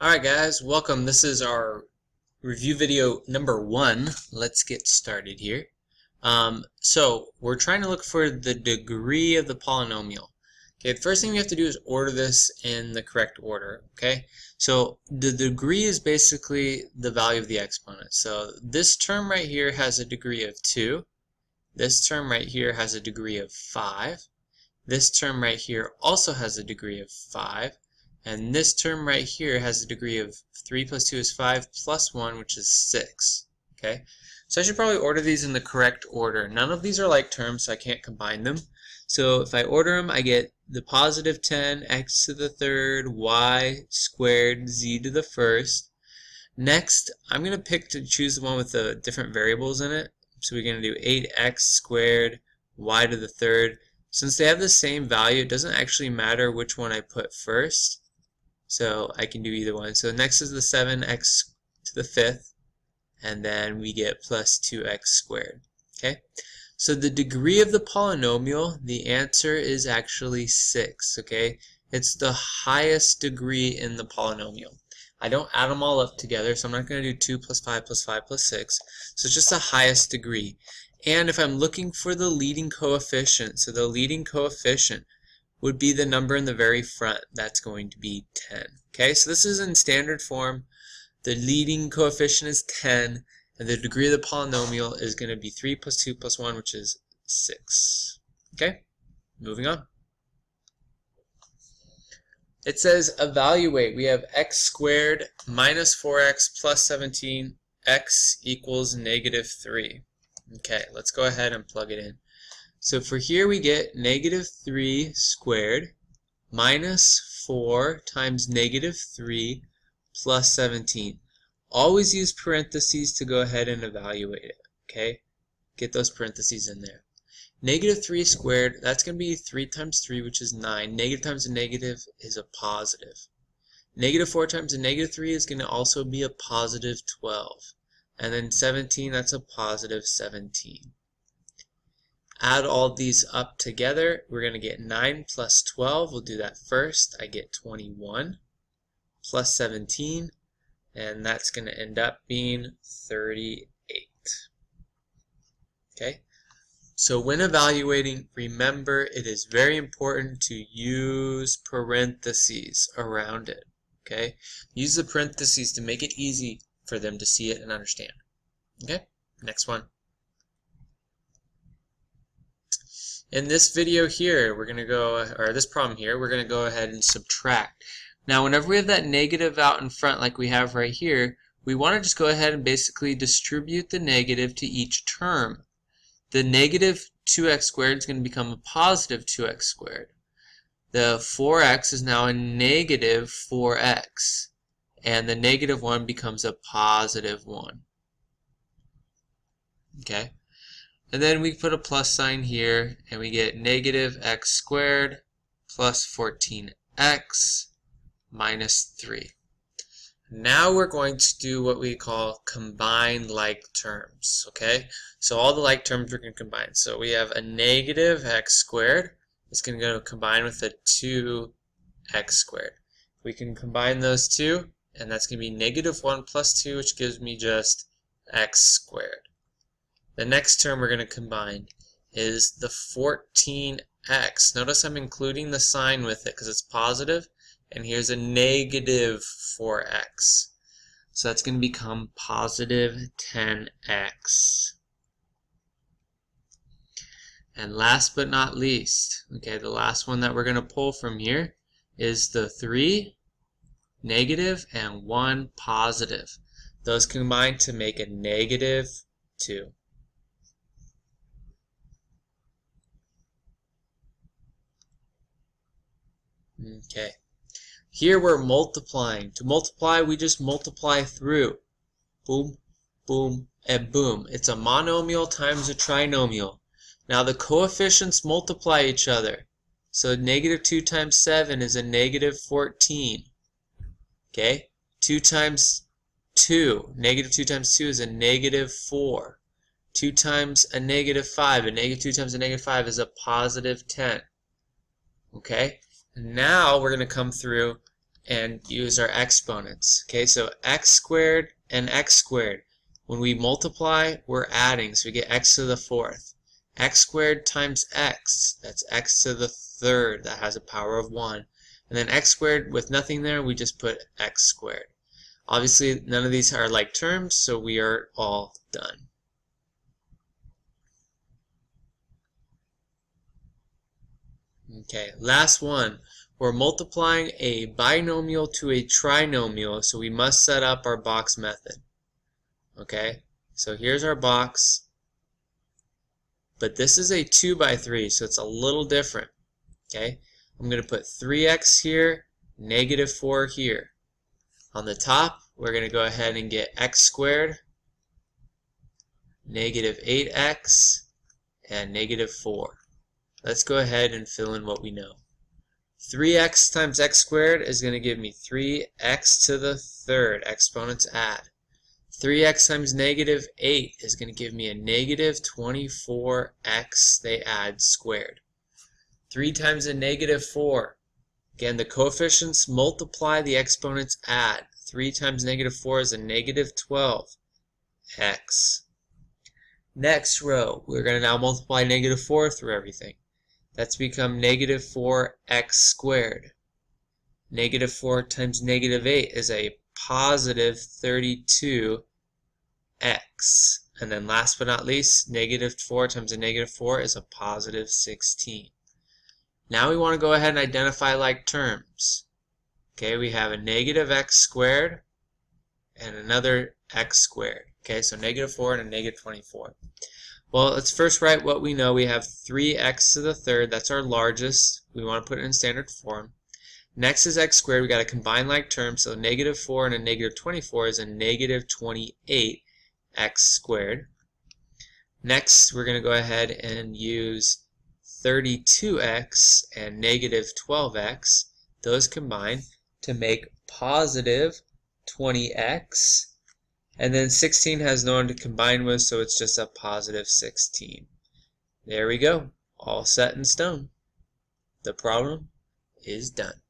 Alright guys, welcome. This is our review video number 1. Let's get started here. So we're trying to look for the degree of the polynomial. Okay, the first thing we have to do is order this in the correct order. Okay, so the degree is basically the value of the exponent. So this term right here has a degree of 2. This term right here has a degree of 5. This term right here also has a degree of 5. And this term right here has a degree of 3 plus 2 is 5 plus 1, which is 6. Okay, so I should probably order these in the correct order. None of these are like terms, so I can't combine them. So if I order them, I get the positive 10, x to the third, y squared, z to the first. Next, I'm going to choose the one with the different variables in it. So we're going to do 8x squared, y to the third. Since they have the same value, it doesn't actually matter which one I put first. So I can do either one. So next is the 7x to the fifth, and then we get plus 2x squared. Okay, so the degree of the polynomial, the answer is actually 6. Okay, it's the highest degree in the polynomial. I don't add them all up together, so I'm not going to do 2 plus 5 plus 5 plus 6. So it's just the highest degree. And if I'm looking for the leading coefficient, so the leading coefficient would be the number in the very front. That's going to be 10. Okay, so this is in standard form. The leading coefficient is 10, and the degree of the polynomial is going to be 3 plus 2 plus 1, which is 6. Okay, moving on. It says evaluate. We have x squared minus 4x plus 17, x equals negative 3. Okay, let's go ahead and plug it in. So for here we get negative 3 squared minus 4 times negative 3 plus 17. Always use parentheses to go ahead and evaluate it. Okay, get those parentheses in there. Negative 3 squared, that's going to be 3 times 3, which is 9. Negative times a negative is a positive. Negative 4 times a negative 3 is going to also be a positive 12. And then 17, that's a positive 17. Add all these up together, we're going to get 9 plus 12. We'll do that first. I get 21 plus 17, and that's going to end up being 38. Okay, so when evaluating, remember it is very important to use parentheses around it. Okay, use the parentheses to make it easy for them to see it and understand. Okay, next one. In this video here, we're going to go, or this problem here, we're going to go ahead and subtract. Now, whenever we have that negative out in front like we have right here, we want to just go ahead and basically distribute the negative to each term. The negative 2x squared is going to become a positive 2x squared. The 4x is now a negative 4x. And the negative 1 becomes a positive 1. Okay? And then we put a plus sign here, and we get negative x squared plus 14x minus 3. Now we're going to do what we call combine like terms. Okay? So all the like terms we're going to combine. So we have a negative x squared. It's going to go combine with a 2x squared. We can combine those two, and that's going to be negative 1 plus 2, which gives me just x squared. The next term we're going to combine is the 14x. Notice I'm including the sign with it because it's positive, and here's a negative 4x. So that's going to become positive 10x. And last but not least, okay, the last one that we're going to pull from here is the 3 negative and 1 positive. Those combine to make a negative 2. Okay, here we're multiplying. To multiply, we just multiply through. Boom, boom, and boom. It's a monomial times a trinomial. Now the coefficients multiply each other. So negative 2 times 7 is a negative 14. Okay, 2 times 2, negative 2 times 2 is a negative 4. 2 times a negative 5, a negative 2 times a negative 5 is a positive 10. Okay? Now we're going to come through and use our exponents. Okay, so x squared and x squared. When we multiply, we're adding, so we get x to the fourth. X squared times x, that's x to the third, that has a power of 1. And then x squared with nothing there, we just put x squared. Obviously, none of these are like terms, so we are all done. Okay, last one. We're multiplying a binomial to a trinomial, so we must set up our box method. Okay, so here's our box, but this is a 2 by 3, so it's a little different. Okay, I'm going to put 3x here, negative 4 here. On the top, we're going to go ahead and get x squared, negative 8x, and negative 4. Let's go ahead and fill in what we know. 3x times x squared is going to give me 3x to the third. Exponents add. 3x times negative 8 is going to give me a negative 24x, they add, squared. 3 times a negative 4. Again, the coefficients multiply, the exponents add. 3 times negative 4 is a negative 12x. Next row, we're going to now multiply negative 4 through everything. That's become negative 4x squared. Negative 4 times negative 8 is a positive 32x. And then last but not least, negative 4 times a negative 4 is a positive 16. Now we want to go ahead and identify like terms. Okay, we have a negative x squared and another x squared. Okay, so negative 4 and a negative 24. Well, let's first write what we know. We have 3x to the third. That's our largest. We want to put it in standard form. Next is x squared. We got to combine like terms. So negative 4 and a negative 24 is a negative 28x squared. Next, we're going to go ahead and use 32x and negative 12x. Those combine to make positive 20x. And then 16 has no one to combine with, so it's just a positive 16. There we go. All set in stone. The problem is done.